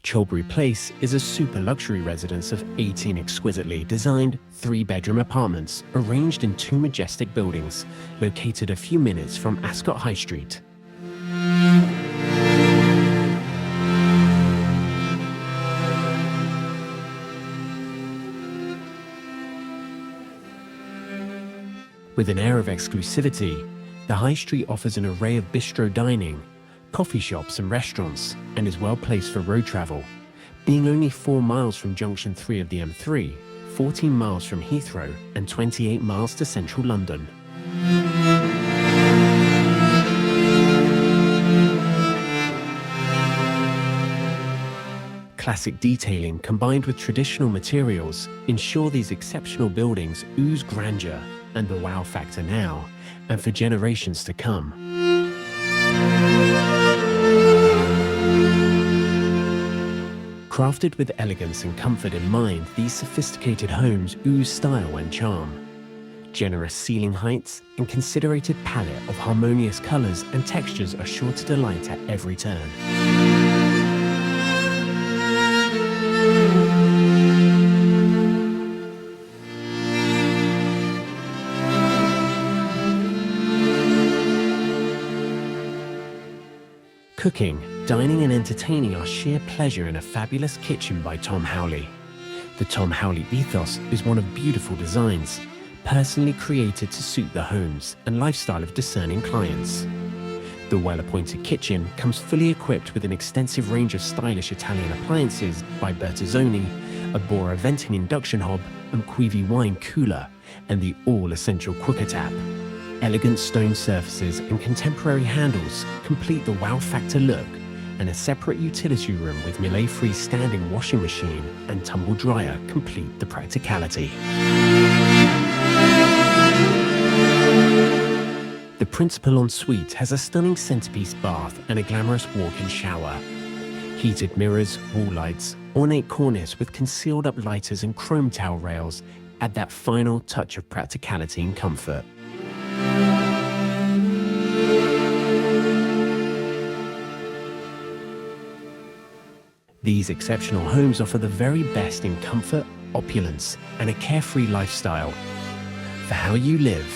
Cholbury Place is a super luxury residence of 18 exquisitely designed 3-bedroom apartments arranged in 2 majestic buildings located a few minutes from Ascot High Street. With an air of exclusivity, the High Street offers an array of bistro dining, coffee shops and restaurants, and is well placed for road travel, being only 4 miles from Junction 3 of the M3, 14 miles from Heathrow, and 28 miles to central London. Classic detailing combined with traditional materials ensure these exceptional buildings ooze grandeur and the wow factor now and for generations to come. Crafted with elegance and comfort in mind, these sophisticated homes ooze style and charm. Generous ceiling heights and considerated palette of harmonious colors and textures are sure to delight at every turn. Cooking, dining and entertaining are sheer pleasure in a fabulous kitchen by Tom Howley. The Tom Howley ethos is one of beautiful designs, personally created to suit the homes and lifestyle of discerning clients. The well-appointed kitchen comes fully equipped with an extensive range of stylish Italian appliances by Bertazonni, a Bora venting induction hob and Queevy wine cooler, and the all-essential cooker tap. Elegant stone surfaces and contemporary handles complete the wow factor look, and a separate utility room with Miele freestanding washing machine and tumble dryer complete the practicality. The principal ensuite has a stunning centerpiece bath and a glamorous walk-in shower. Heated mirrors, wall lights, ornate cornice with concealed up lighters and chrome towel rails add that final touch of practicality and comfort. These exceptional homes offer the very best in comfort, opulence, and a carefree lifestyle. For how you live,